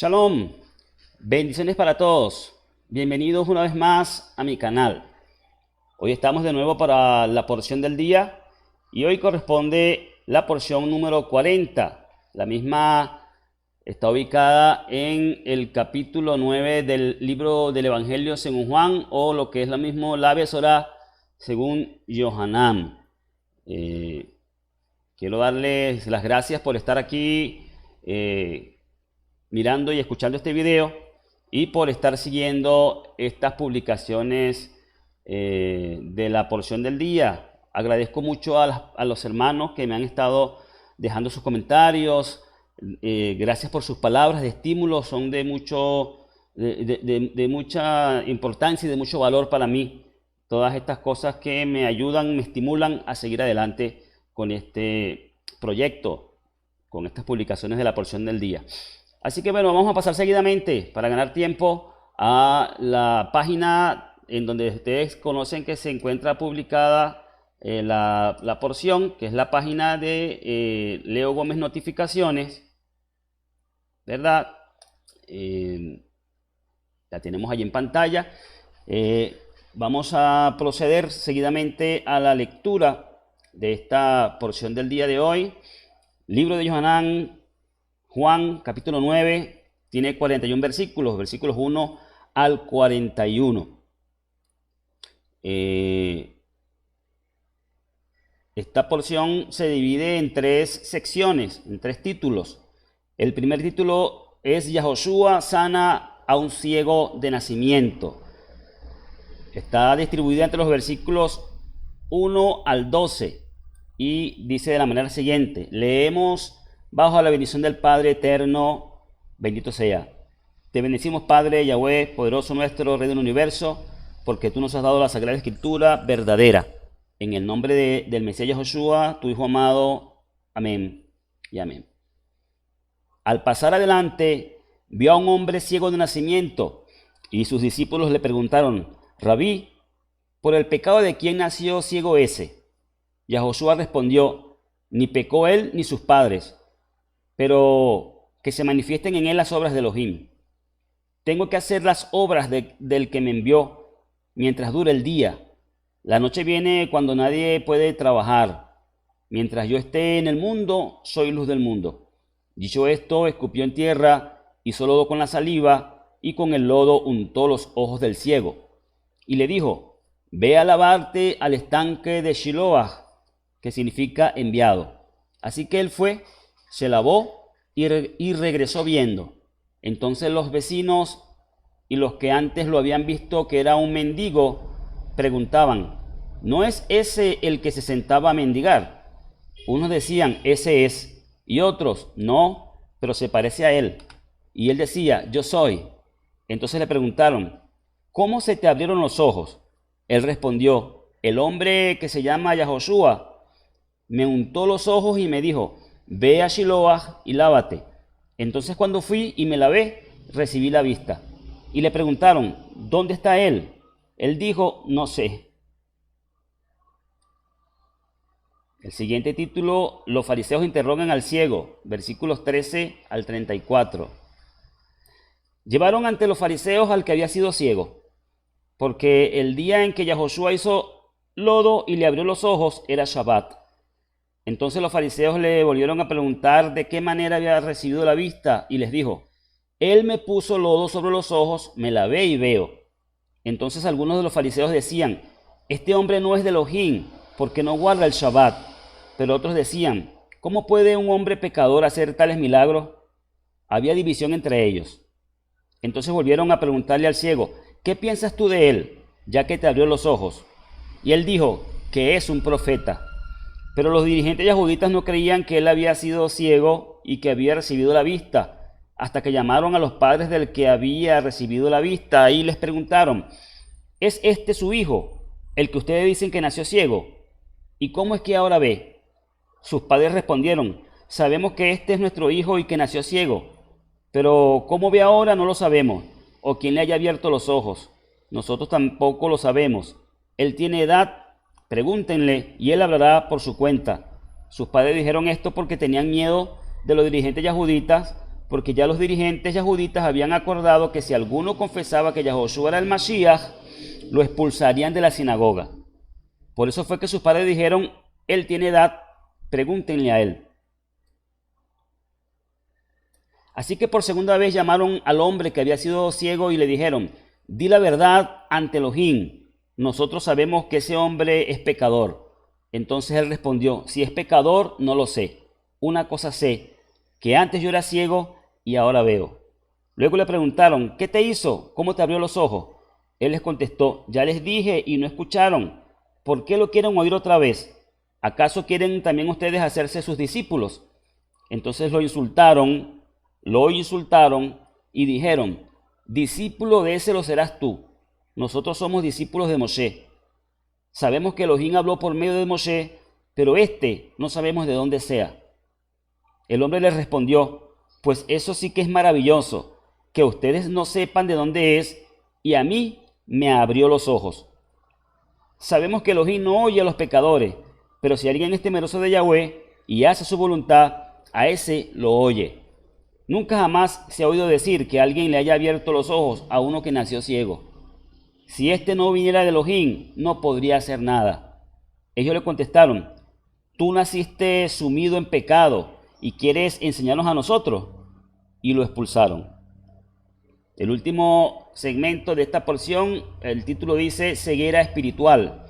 Shalom, bendiciones para todos. Bienvenidos una vez más a mi canal. Hoy estamos de nuevo para la porción del día y hoy corresponde la porción número 40. La misma está ubicada en el capítulo 9 del libro del Evangelio según Juan, o lo que es lo mismo la Besorá según Yohanan. Quiero darles las gracias por estar aquí mirando y escuchando este video y por estar siguiendo estas publicaciones de la porción del día. Agradezco mucho a los hermanos que me han estado dejando sus comentarios. Gracias por sus palabras de estímulo, son de mucha importancia y de mucho valor para mí. Todas estas cosas que me ayudan, me estimulan a seguir adelante con este proyecto, con estas publicaciones de la porción del día. Así que bueno, vamos a pasar seguidamente para ganar tiempo a la página en donde ustedes conocen que se encuentra publicada la porción, que es la página de Leo Gómez Notificaciones, ¿verdad? La tenemos allí en pantalla. Vamos a proceder seguidamente a la lectura de esta porción del día de hoy. Libro de Yohanan, Juan, capítulo 9, tiene 41 versículos, versículos 1 al 41. Esta porción se divide en tres secciones, en tres títulos. El primer título es Yahoshua sana a un ciego de nacimiento. Está distribuida entre los versículos 1 al 12 y dice de la manera siguiente: leemos bajo la bendición del Padre eterno, bendito sea. Te bendecimos, Padre Yahweh, poderoso nuestro, Rey del universo, porque tú nos has dado la Sagrada Escritura verdadera. En el nombre del Mesías Yahoshua, tu Hijo amado. Amén y amén. Al pasar adelante, vio a un hombre ciego de nacimiento, y sus discípulos le preguntaron: Rabí, ¿por el pecado de quién nació ciego ese? Yahoshua respondió: ni pecó él ni sus padres, pero que se manifiesten en él las obras de Elohim. Tengo que hacer las obras del que me envió mientras dure el día. La noche viene cuando nadie puede trabajar. Mientras yo esté en el mundo, soy luz del mundo. Dicho esto, escupió en tierra, hizo lodo con la saliva y con el lodo untó los ojos del ciego. Y le dijo: ve a lavarte al estanque de Shiloah, que significa enviado. Así que él fue, se lavó y regresó viendo. Entonces los vecinos y los que antes lo habían visto que era un mendigo preguntaban: ¿no es ese el que se sentaba a mendigar? Unos decían: ese es, y otros: no, pero se parece a él. Y él decía: yo soy. Entonces le preguntaron: ¿cómo se te abrieron los ojos? Él respondió: el hombre que se llama Yahoshua me untó los ojos y me dijo: ve a Shiloah y lávate. Entonces cuando fui y me lavé, recibí la vista. Y le preguntaron: ¿dónde está él? Él dijo: no sé. El siguiente título: los fariseos interrogan al ciego, versículos 13 al 34. Llevaron ante los fariseos al que había sido ciego, porque el día en que Yahoshua hizo lodo y le abrió los ojos era Shabbat. Entonces los fariseos le volvieron a preguntar de qué manera había recibido la vista, y les dijo: él me puso lodo sobre los ojos, me lavé y veo. Entonces algunos de los fariseos decían: este hombre no es de Elohim, porque no guarda el Shabbat. Pero otros decían: ¿cómo puede un hombre pecador hacer tales milagros? Había división entre ellos. Entonces volvieron a preguntarle al ciego: ¿qué piensas tú de él, ya que te abrió los ojos? Y él dijo que es un profeta. Pero los dirigentes yahuditas no creían que él había sido ciego y que había recibido la vista, hasta que llamaron a los padres del que había recibido la vista y les preguntaron: ¿es este su hijo, el que ustedes dicen que nació ciego? ¿Y cómo es que ahora ve? Sus padres respondieron: sabemos que este es nuestro hijo y que nació ciego, pero cómo ve ahora no lo sabemos, o quién le haya abierto los ojos. Nosotros tampoco lo sabemos. Él tiene edad. Pregúntenle y él hablará por su cuenta. Sus padres dijeron esto porque tenían miedo de los dirigentes yahuditas, porque ya los dirigentes yahuditas habían acordado que si alguno confesaba que Yahoshua era el Mashiach, lo expulsarían de la sinagoga. Por eso fue que sus padres dijeron, él tiene edad, pregúntenle a él. Así que por segunda vez llamaron al hombre que había sido ciego y le dijeron, di la verdad ante Elohim, nosotros sabemos que ese hombre es pecador. Entonces él respondió, si es pecador, no lo sé. Una cosa sé, que antes yo era ciego y ahora veo. Luego le preguntaron, ¿qué te hizo? ¿Cómo te abrió los ojos? Él les contestó, ya les dije y no escucharon. ¿Por qué lo quieren oír otra vez? ¿Acaso quieren también ustedes hacerse sus discípulos? Entonces lo insultaron y dijeron, discípulo de ese lo serás tú. Nosotros somos discípulos de Moshe. Sabemos que Elohim habló por medio de Moshe, pero no sabemos de dónde sea. El hombre les respondió, pues eso sí que es maravilloso, que ustedes no sepan de dónde es, y a mí me abrió los ojos. Sabemos que Elohim no oye a los pecadores, pero si alguien es temeroso de Yahweh y hace su voluntad, a ese lo oye. Nunca jamás se ha oído decir que alguien le haya abierto los ojos a uno que nació ciego. Si no viniera de Elohim, no podría hacer nada. Ellos le contestaron, tú naciste sumido en pecado y quieres enseñarnos a nosotros. Y lo expulsaron. El último segmento de esta porción, el título dice ceguera espiritual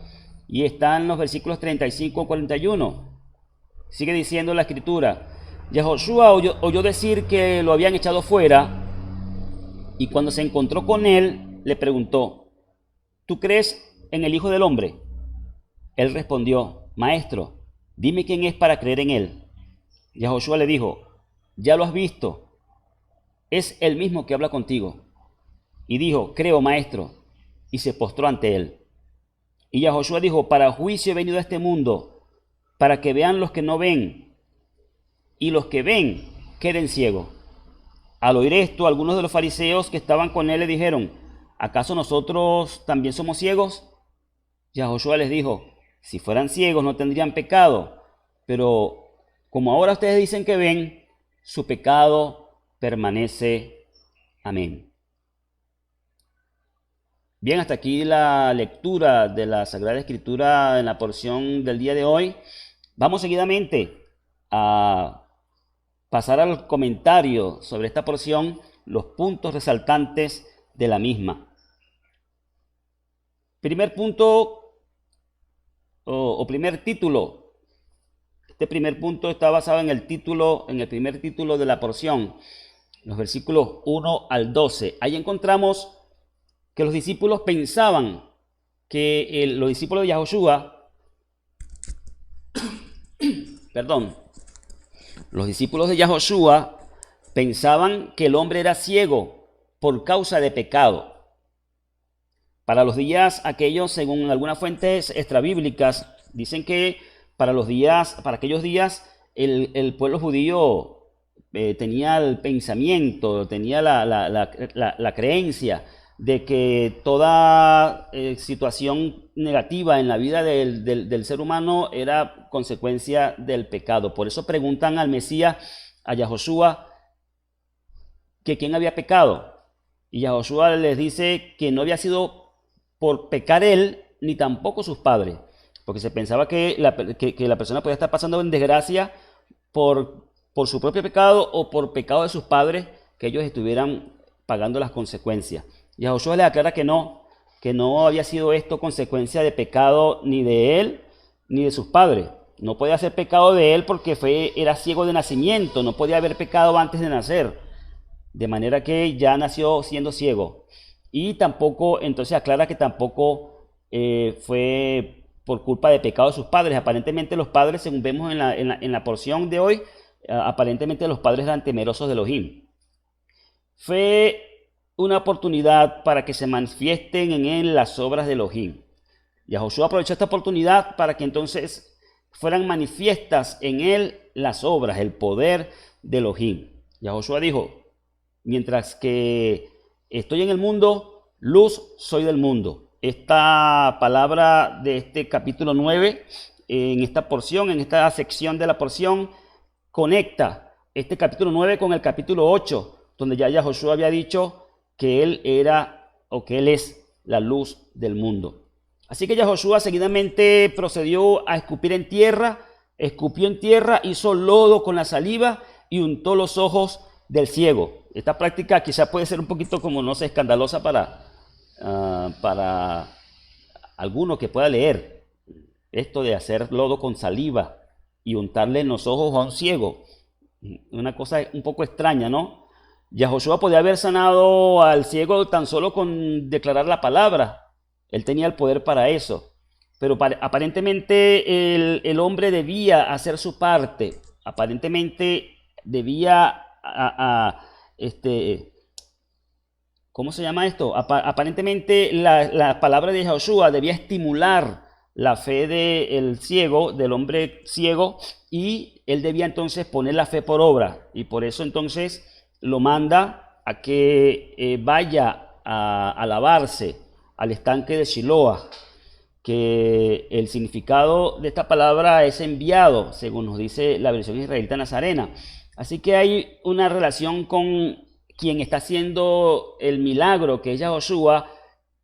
y está en los versículos 35 al 41. Sigue diciendo la escritura, Yahoshua oyó decir que lo habían echado fuera y cuando se encontró con él le preguntó, ¿tú crees en el Hijo del Hombre? Él respondió, Maestro, dime quién es para creer en él. Yahoshua le dijo, ya lo has visto, es el mismo que habla contigo. Y dijo, creo, Maestro, y se postró ante él. Y Yahoshua dijo, para juicio he venido a este mundo, para que vean los que no ven, y los que ven queden ciegos. Al oír esto, algunos de los fariseos que estaban con él le dijeron, ¿acaso nosotros también somos ciegos? Yahoshua les dijo, si fueran ciegos no tendrían pecado, pero como ahora ustedes dicen que ven, su pecado permanece. Amén. Bien, hasta aquí la lectura de la Sagrada Escritura en la porción del día de hoy. Vamos seguidamente a pasar al comentario sobre esta porción, los puntos resaltantes de la misma. Primer punto o primer título. Este primer punto está basado en el primer título de la porción, los versículos 1 al 12. Ahí encontramos que los discípulos pensaban que los discípulos de Yahoshua, los discípulos de Yahoshua pensaban que el hombre era ciego por causa de pecado. Para los días aquellos, según algunas fuentes extrabíblicas, dicen que para aquellos días, el pueblo judío tenía el pensamiento, tenía la creencia de que toda situación negativa en la vida del ser humano era consecuencia del pecado. Por eso preguntan al Mesías, a Yahoshua, que quién había pecado. Y Yahoshua les dice que no había sido por pecar él, ni tampoco sus padres, porque se pensaba que la persona podía estar pasando en desgracia por su propio pecado o por pecado de sus padres, que ellos estuvieran pagando las consecuencias. Y Yahoshua les aclara que no había sido esto consecuencia de pecado ni de él ni de sus padres. No podía ser pecado de él porque era ciego de nacimiento, no podía haber pecado antes de nacer, de manera que ya nació siendo ciego. Y tampoco, entonces aclara que tampoco fue por culpa de pecado de sus padres. Aparentemente los padres, según vemos en la porción de hoy, aparentemente los padres eran temerosos de Elohim. Fue una oportunidad para que se manifiesten en él las obras de Elohim. Yahoshua aprovechó esta oportunidad para que entonces fueran manifiestas en él las obras, el poder de Elohim. Yahoshua dijo, mientras que estoy en el mundo, luz soy del mundo. Esta palabra de este capítulo 9, en esta porción, en esta sección de la porción, conecta este capítulo 9 con el capítulo 8, donde ya Yahoshua había dicho que él era o que él es la luz del mundo. Así que Yahoshua seguidamente procedió a escupir en tierra, escupió en tierra, hizo lodo con la saliva y untó los ojos del ciego. Esta práctica quizá puede ser un poquito, como no sé, escandalosa para alguno que pueda leer. Esto de hacer lodo con saliva y untarle en los ojos a un ciego. Una cosa un poco extraña, ¿no? Yahoshua podía haber sanado al ciego tan solo con declarar la palabra. Él tenía el poder para eso. Pero aparentemente el hombre debía hacer su parte. Aparentemente debía, ¿cómo se llama esto? Aparentemente la palabra de Yahoshua debía estimular la fe del ciego, del hombre ciego, y él debía entonces poner la fe por obra. Y por eso entonces lo manda a que vaya a lavarse al estanque de Shiloah, que el significado de esta palabra es enviado, según nos dice la versión israelita nazarena. Así que hay una relación con quien está haciendo el milagro, que es Yahoshua,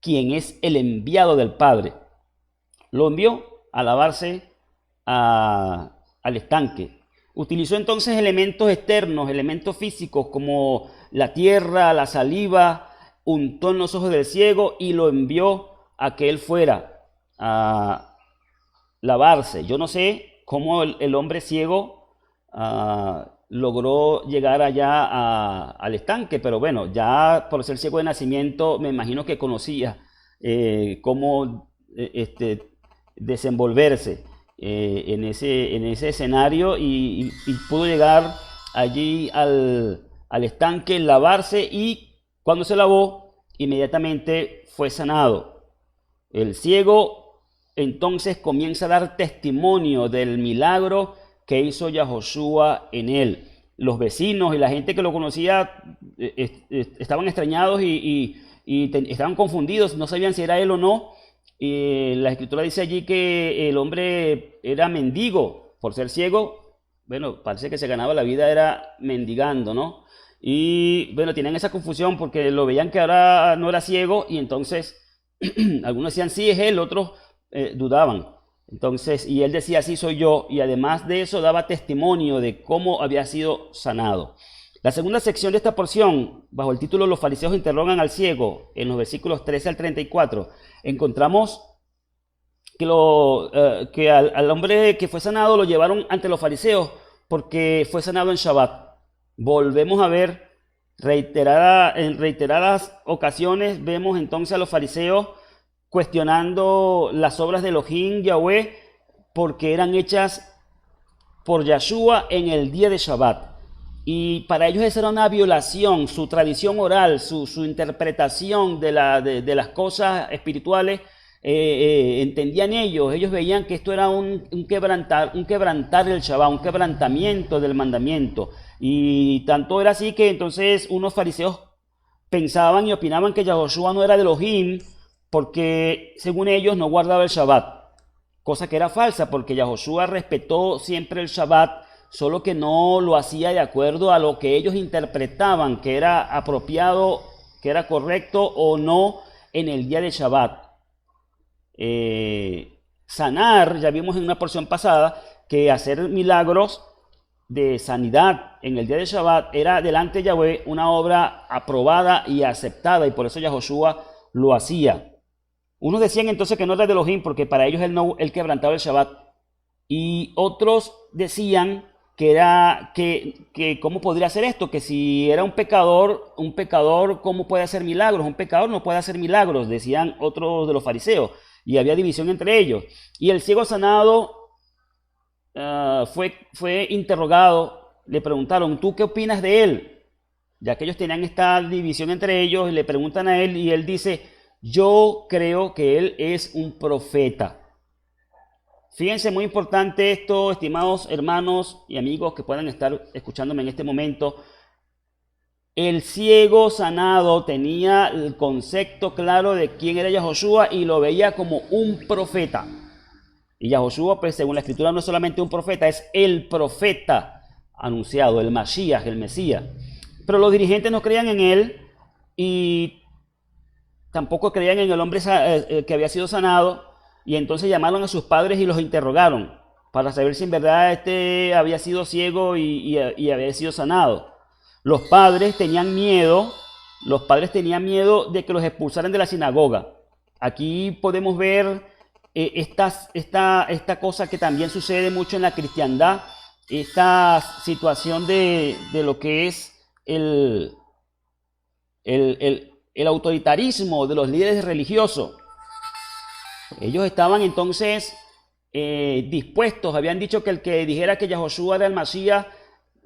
quien es el enviado del Padre. Lo envió a lavarse al estanque. Utilizó entonces elementos externos, elementos físicos como la tierra, la saliva, untó en los ojos del ciego y lo envió a que él fuera a lavarse. Yo no sé cómo el hombre ciego logró llegar allá al estanque, pero bueno, ya por ser ciego de nacimiento me imagino que conocía cómo desenvolverse en ese escenario y pudo llegar allí al estanque, lavarse, y cuando se lavó inmediatamente fue sanado. El ciego entonces comienza a dar testimonio del milagro que hizo Yahoshua en él. Los vecinos y la gente que lo conocía estaban extrañados y estaban confundidos, no sabían si era él o no. La escritura dice allí que el hombre era mendigo por ser ciego. Bueno, parece que se ganaba la vida era mendigando, ¿no? Y bueno, tenían esa confusión porque lo veían que ahora no era ciego, y entonces algunos decían sí es él, otros dudaban. Entonces, y él decía sí soy yo, y además de eso daba testimonio de cómo había sido sanado. La segunda sección de esta porción, bajo el título Los fariseos interrogan al ciego, en los versículos 13 al 34, encontramos que al hombre que fue sanado lo llevaron ante los fariseos porque fue sanado en Shabbat. Volvemos a ver en reiteradas ocasiones, vemos entonces a los fariseos cuestionando las obras de Elohim, Yahweh, porque eran hechas por Yahshua en el día de Shabbat. Y para ellos esa era una violación, su tradición oral, su interpretación de las cosas espirituales, entendían ellos veían que esto era un quebrantar el Shabbat, un quebrantamiento del mandamiento. Y tanto era así que entonces unos fariseos pensaban y opinaban que Yahoshua no era de Elohim porque según ellos no guardaba el Shabbat, cosa que era falsa porque Yahoshua respetó siempre el Shabbat, solo que no lo hacía de acuerdo a lo que ellos interpretaban que era apropiado, que era correcto o no en el día de Shabbat. Sanar, ya vimos en una porción pasada que hacer milagros de sanidad en el día de Shabbat era delante de Yahweh una obra aprobada y aceptada, y por eso Yahoshua lo hacía. Unos decían entonces que no era de Elohim porque para ellos él quebrantaba el Shabbat, y otros decían que cómo podría hacer esto, que si era un pecador cómo puede hacer milagros, un pecador no puede hacer milagros, decían otros de los fariseos, y había división entre ellos. Y el ciego sanado fue interrogado, le preguntaron, ¿tú qué opinas de él? Ya que ellos tenían esta división entre ellos, y le preguntan a él, y él dice, yo creo que él es un profeta. Fíjense, muy importante esto, estimados hermanos y amigos que puedan estar escuchándome en este momento. El ciego sanado tenía el concepto claro de quién era Yahoshua y lo veía como un profeta. Y Yahoshua, pues según la escritura, no es solamente un profeta, es el profeta anunciado, el Mashiach, el Mesías. Pero los dirigentes no creían en él y tampoco creían en el hombre que había sido sanado, y entonces llamaron a sus padres y los interrogaron para saber si en verdad este había sido ciego y había sido sanado. Los padres tenían miedo de que los expulsaran de la sinagoga. Aquí podemos ver esta cosa que también sucede mucho en la cristiandad, esta situación de lo que es el autoritarismo de los líderes religiosos. Ellos estaban entonces dispuestos, habían dicho que el que dijera que Yahoshua era el Masías,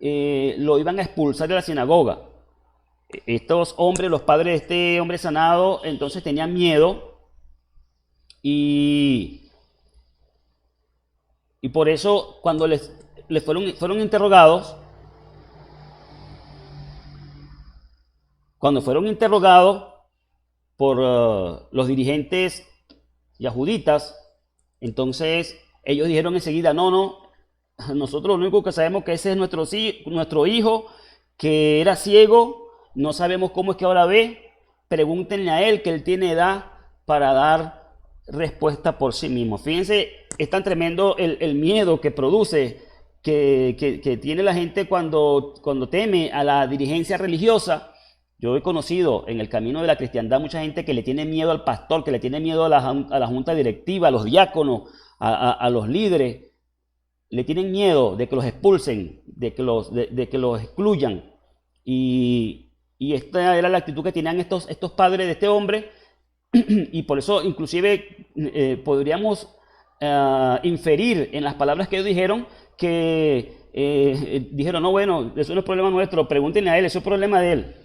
lo iban a expulsar de la sinagoga. Estos hombres, los padres de este hombre sanado, entonces tenían miedo y por eso cuando les fueron interrogados, por los dirigentes yahuditas, entonces ellos dijeron enseguida, no, nosotros lo único que sabemos es que ese es nuestro hijo, que era ciego, no sabemos cómo es que ahora ve, pregúntenle a él, que él tiene edad para dar respuesta por sí mismo. Fíjense, es tan tremendo el miedo que produce, que tiene la gente cuando teme a la dirigencia religiosa. Yo he conocido en el camino de la cristiandad mucha gente que le tiene miedo al pastor, que le tiene miedo a la junta directiva, a los diáconos, a los líderes. Le tienen miedo de que los expulsen, de que los excluyan. Y esta era la actitud que tenían estos padres de este hombre. Y por eso inclusive podríamos inferir en las palabras que ellos dijeron que dijeron, no, bueno, eso no es problema nuestro, pregúntenle a él, eso es problema de él.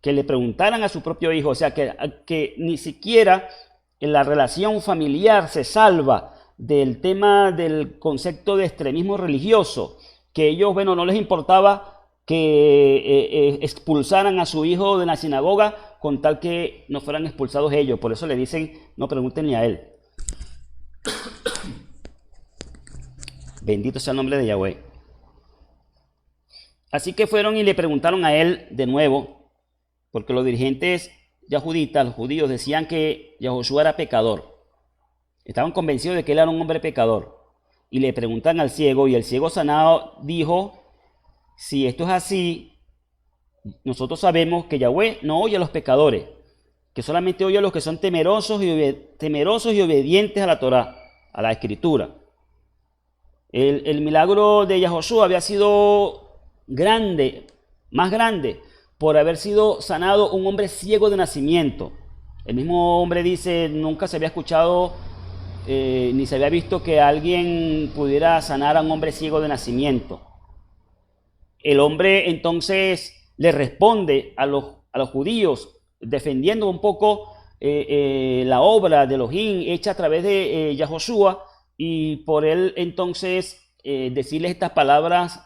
Que le preguntaran a su propio hijo, o sea, que ni siquiera en la relación familiar se salva del tema del concepto de extremismo religioso, que ellos, bueno, no les importaba que expulsaran a su hijo de la sinagoga con tal que no fueran expulsados ellos. Por eso le dicen, no pregunten ni a él. Bendito sea el nombre de Yahweh. Así que fueron y le preguntaron a él de nuevo, porque los dirigentes yahuditas, los judíos, decían que Yahoshua era pecador. Estaban convencidos de que él era un hombre pecador. Y le preguntan al ciego, y el ciego sanado dijo, si esto es así, nosotros sabemos que Yahweh no oye a los pecadores, que solamente oye a los que son temerosos y obedientes a la Torá, a la Escritura. El milagro de Yahoshua había sido grande, más grande, por haber sido sanado un hombre ciego de nacimiento. El mismo hombre dice, nunca se había escuchado ni se había visto que alguien pudiera sanar a un hombre ciego de nacimiento. El hombre entonces le responde a los judíos, defendiendo un poco la obra de Elohim hecha a través de Yahoshua, y por él entonces decirles estas palabras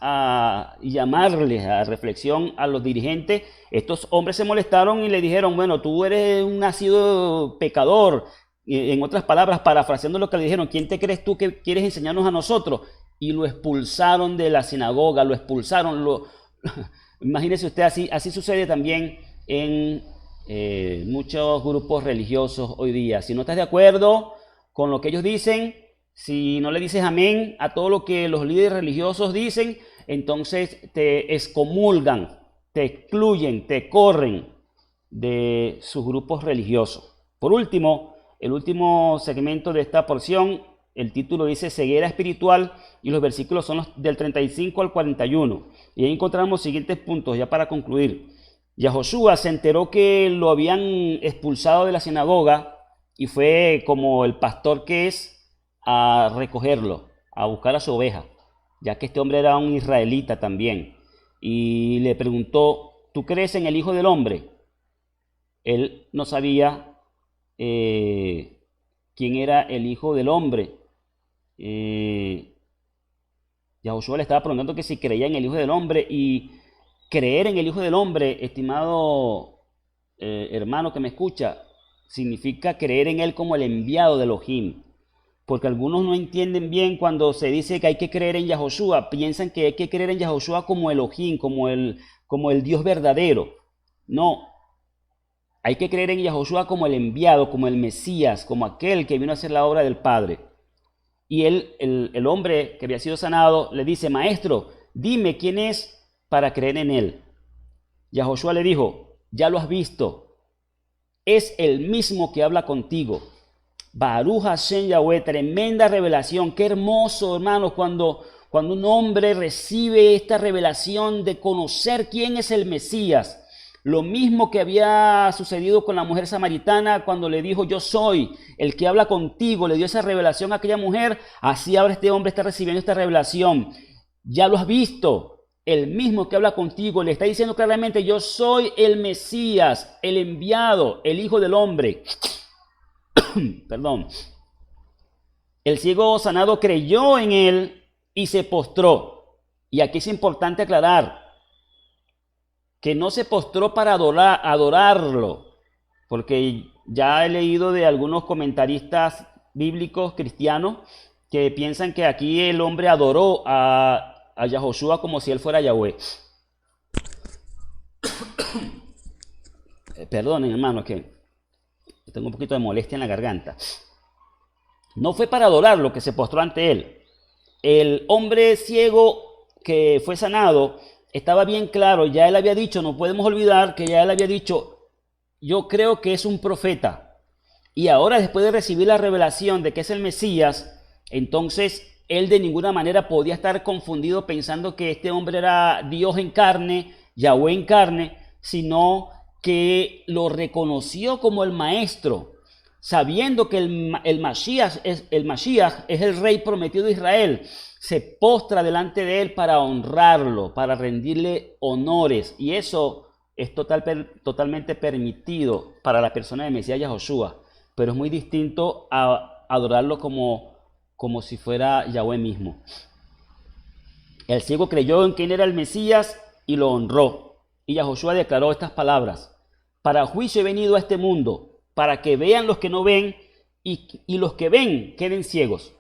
y llamarles a reflexión a los dirigentes. Estos hombres se molestaron y le dijeron, bueno, tú eres un nacido pecador. En otras palabras, parafraseando lo que le dijeron, ¿quién te crees tú que quieres enseñarnos a nosotros? Y lo expulsaron de la sinagoga, lo expulsaron. Imagínese usted, así sucede también en muchos grupos religiosos hoy día. Si no estás de acuerdo con lo que ellos dicen, si no le dices amén a todo lo que los líderes religiosos dicen, entonces te excomulgan, te excluyen, te corren de sus grupos religiosos. Por último, el último segmento de esta porción, el título dice ceguera espiritual, y los versículos son los del 35 al 41. Y ahí encontramos los siguientes puntos, ya para concluir. Yahoshua se enteró que lo habían expulsado de la sinagoga y fue como el pastor que es a recogerlo, a buscar a su oveja, ya que este hombre era un israelita también. Y le preguntó, ¿tú crees en el Hijo del Hombre? Él no sabía quién era el Hijo del Hombre. Yahoshua le estaba preguntando que si creía en el Hijo del Hombre, y creer en el Hijo del Hombre, estimado hermano que me escucha, significa creer en él como el enviado de Elohim. porque algunos no entienden bien cuando se dice que hay que creer en Yahoshua, piensan que hay que creer en Yahoshua como Elohim, como el Dios verdadero. No, hay que creer en Yahoshua como el enviado, como el Mesías, como aquel que vino a hacer la obra del Padre. Y él, el hombre que había sido sanado, le dice, maestro, dime quién es para creer en él. Yahoshua le dijo, ya lo has visto, es el mismo que habla contigo. Baruch Hashem Yahweh, tremenda revelación. Qué hermoso, hermanos, cuando un hombre recibe esta revelación de conocer quién es el Mesías. Lo mismo que había sucedido con la mujer samaritana cuando le dijo, yo soy el que habla contigo, le dio esa revelación a aquella mujer. Así ahora este hombre está recibiendo esta revelación. Ya lo has visto, el mismo que habla contigo, le está diciendo claramente, yo soy el Mesías, el enviado, el Hijo del Hombre. Perdón. El ciego sanado creyó en él y se postró. Y aquí es importante aclarar que no se postró para adorarlo, porque ya he leído de algunos comentaristas bíblicos cristianos que piensan que aquí el hombre adoró a Yahoshua como si él fuera Yahweh. Perdonen, hermano, que tengo un poquito de molestia en la garganta. No fue para adorarlo que se postró ante él. El hombre ciego que fue sanado estaba bien claro, ya él había dicho, no podemos olvidar que ya él había dicho, yo creo que es un profeta. Y ahora, después de recibir la revelación de que es el Mesías, entonces él de ninguna manera podía estar confundido pensando que este hombre era Dios en carne, Yahweh en carne, sino que lo reconoció como el maestro, sabiendo que el Mashiach es el rey prometido de Israel. Se postra delante de él para honrarlo, para rendirle honores. Y eso es totalmente permitido para la persona de Mesías Yahoshua. Pero es muy distinto a adorarlo como si fuera Yahweh mismo. El ciego creyó en quién era el Mesías y lo honró. Y Yahoshua declaró estas palabras. Para juicio he venido a este mundo, para que vean los que no ven y los que ven queden ciegos.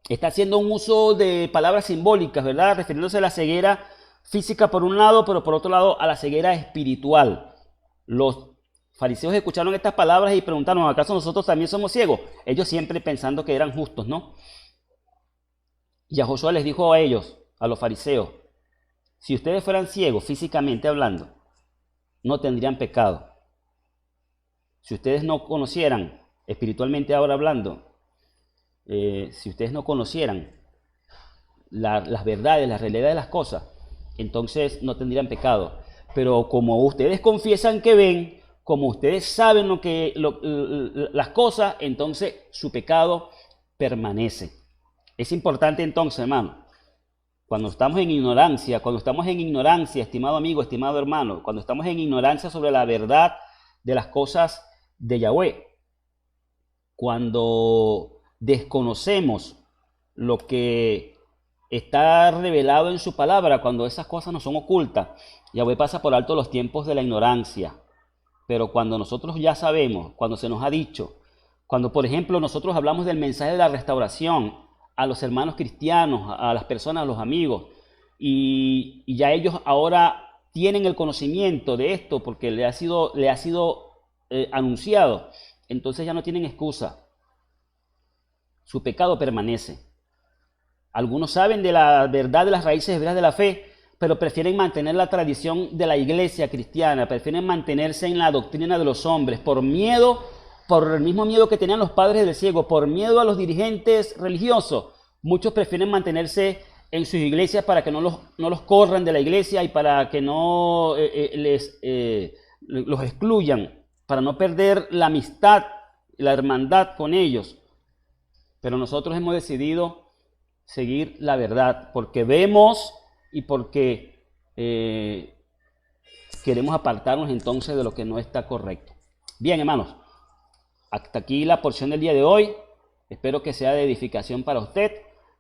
Está haciendo un uso de palabras simbólicas, ¿verdad? Refiriéndose a la ceguera física por un lado, pero por otro lado a la ceguera espiritual. Los fariseos escucharon estas palabras y preguntaron, ¿acaso nosotros también somos ciegos? Ellos siempre pensando que eran justos, ¿no? Y Yahoshua les dijo a ellos, a los fariseos, si ustedes fueran ciegos físicamente hablando, no tendrían pecado. Si ustedes no conocieran, espiritualmente ahora hablando, si ustedes no conocieran las verdades, la realidad de las cosas, entonces no tendrían pecado. Pero como ustedes confiesan que ven, como ustedes saben las cosas, entonces su pecado permanece. Es importante entonces, hermano, cuando estamos en ignorancia, estimado amigo, estimado hermano, cuando estamos en ignorancia sobre la verdad de las cosas de Yahweh, cuando desconocemos lo que está revelado en su palabra, cuando esas cosas no son ocultas, Yahweh pasa por alto los tiempos de la ignorancia. Pero cuando nosotros ya sabemos, cuando se nos ha dicho, cuando por ejemplo nosotros hablamos del mensaje de la restauración a los hermanos cristianos, a las personas, a los amigos, y ya ellos ahora tienen el conocimiento de esto porque le ha sido anunciado, entonces ya no tienen excusa. Su pecado permanece. Algunos saben de la verdad de las raíces hebreas de la fe, pero prefieren mantener la tradición de la iglesia cristiana, prefieren mantenerse en la doctrina de los hombres, por miedo, por el mismo miedo que tenían los padres del ciego, por miedo a los dirigentes religiosos. Muchos prefieren mantenerse en sus iglesias para que no los corran de la iglesia y para que no los excluyan, para no perder la amistad, la hermandad con ellos. Pero nosotros hemos decidido seguir la verdad porque vemos y porque queremos apartarnos entonces de lo que no está correcto. Bien, hermanos, hasta aquí la porción del día de hoy. Espero que sea de edificación para usted.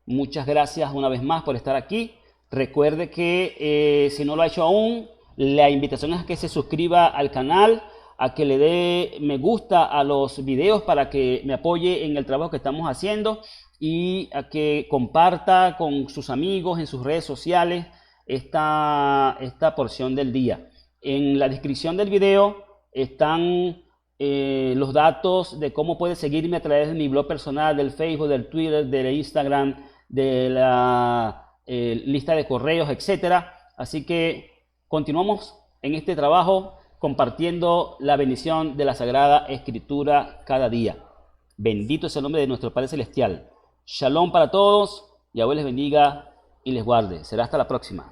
Muchas gracias una vez más por estar aquí. Recuerde que si no lo ha hecho aún, la invitación es a que se suscriba al canal, a que le dé me gusta a los videos para que me apoye en el trabajo que estamos haciendo y a que comparta con sus amigos en sus redes sociales esta porción del día. En la descripción del video están los datos de cómo puedes seguirme a través de mi blog personal, del Facebook, del Twitter, del Instagram, de la lista de correos, etcétera. Así que continuamos en este trabajo compartiendo la bendición de la Sagrada Escritura cada día. Bendito es el nombre de nuestro Padre Celestial. Shalom para todos, Yahweh les bendiga y les guarde. Será hasta la próxima.